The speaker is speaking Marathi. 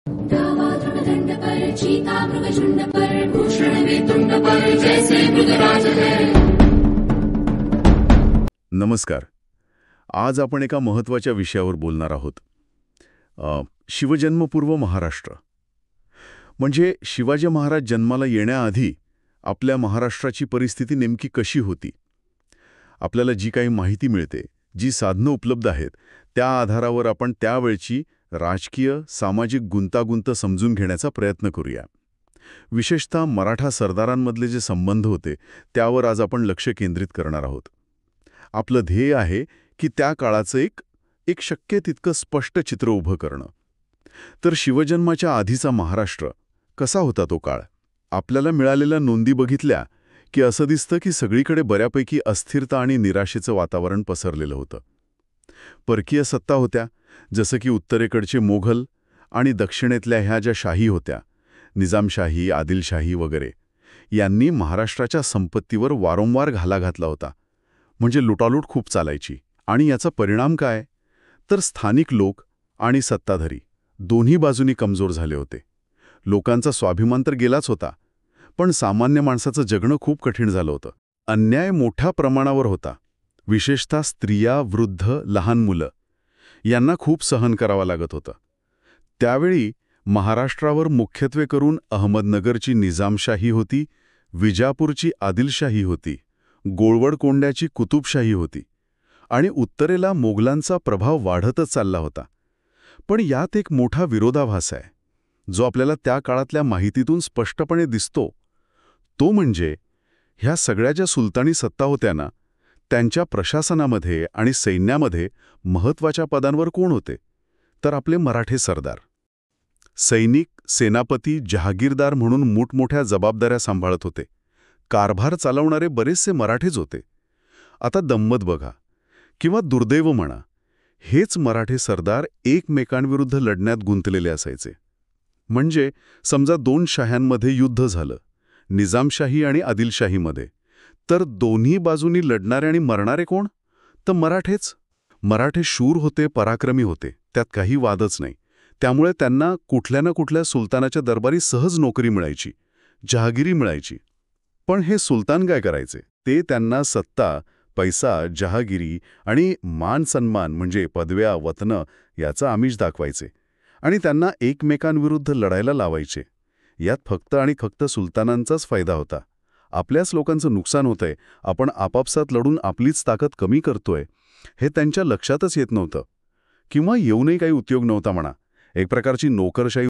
दंड पर चीता मृगशुंड पर भूषण में तुंड पर जैसे मृगराज है। नमस्कार. आज आपण एका महत्त्वाच्या विषयावर बोलणार आहोत. शिवजन्मपूर्व महाराष्ट्र. म्हणजे शिवाजी महाराज जन्माला येण्याआधी आपल्या महाराष्ट्राची परिस्थिती नेमकी कशी होती. आपल्याला जी काही माहिती मिळते, जी साधनं उपलब्ध आहेत, त्या आधारावर आपण त्यावेळची राजकीय सामाजिक गुंतागुंत समजून घेण्याचा प्रयत्न करूया. विशेषतः मराठा सरदारांमधले जे संबंध होते त्यावर आज आपण लक्ष केंद्रित करणार आहोत. आपलं ध्येय आहे की त्या काळाचं एक शक्य तितकं स्पष्ट चित्र उभं करणं. तर शिवजन्माच्या आधीचा महाराष्ट्र कसा होता तो काळ? आपल्याला मिळालेल्या नोंदी बघितल्या की असं दिसतं की सगळीकडे बऱ्यापैकी अस्थिरता आणि निराशेचं वातावरण पसरलेलं होतं. परकीय सत्ता होत्या, जसं की उत्तरेकडचे मोघल आणि दक्षिणेतल्या ह्या ज्या शाही होत्या, निजामशाही, आदिलशाही वगैरे, यांनी महाराष्ट्राच्या संपत्तीवर वारंवार घाला घातला होता. म्हणजे लुटालूट खूप चालायची. आणि याचा परिणाम काय? तर स्थानिक लोक आणि सत्ताधारी दोन्ही बाजूनी कमजोर झाले होते. लोकांचा स्वाभिमान तर गेलाच होता, पण सामान्य माणसाचं जगणं खूप कठीण झालं होतं. अन्याय मोठ्या प्रमाणावर होता. विशेषतः स्त्रिया, वृद्ध, लहान मुलं यांना खूप सहन करावं लागत होतं. त्यावेळी महाराष्ट्रावर मुख्यत्वे करून अहमदनगरची निजामशाही होती, विजापूरची आदिलशाही होती, गोळवडकोंड्याची कुतुबशाही होती आणि उत्तरेला मोगलांचा प्रभाव वाढतच चालला होता. पण यात एक मोठा विरोधाभास आहे, जो आपल्याला त्या काळातल्या माहितीतून स्पष्टपणे दिसतो. तो म्हणजे ह्या सगळ्या ज्या सुलतानी सत्ता होत्या ना, त्यांच्या प्रशासनामध्ये आणि सैन्यामध्ये महत्त्वाच्या पदांवर कोण होते? तर आपले मराठे सरदार. सैनिक, सेनापती, जहागीरदार म्हणून मोठमोठ्या जबाबदाऱ्या सांभाळत होते. कारभार चालवणारे बरेचसे मराठेच होते. आता गंमत बघा, किंवा दुर्दैव म्हणा, हेच मराठे सरदार एकमेकांविरुद्ध लढण्यात गुंतलेले असायचे. म्हणजे समजा दोन शाह्यांमध्ये युद्ध झालं, निजामशाही आणि आदिलशाहीमध्ये, तर दोन्ही बाजूनी लढणारे आणि मरणारे कोण? तर मराठेच. मराठे शूर होते, पराक्रमी होते, त्यात काही वादच नाही. त्यामुळे त्यांना कुठल्या ना कुठल्या सुलतानाच्या दरबारी सहज नोकरी मिळायची, जहागिरी मिळायची. पण हे सुलतान काय करायचे? ते त्यांना सत्ता, पैसा, जहागिरी आणि मान सन्मान म्हणजे पदव्या, वतनं याचं आमिष दाखवायचे आणि त्यांना एकमेकांविरुद्ध लढायला लावायचे. यात फक्त आणि फक्त सुलतानांचाच फायदा होता. आपल्याच लोकांचं नुकसान होतंय, आपण आपापसात लढून आपलीच ताकद कमी करतोय, हे त्यांच्या लक्षातच येत नव्हतं. किंवा येऊनही काही उपयोग नव्हता म्हणा. एक प्रकारची नोकरशाही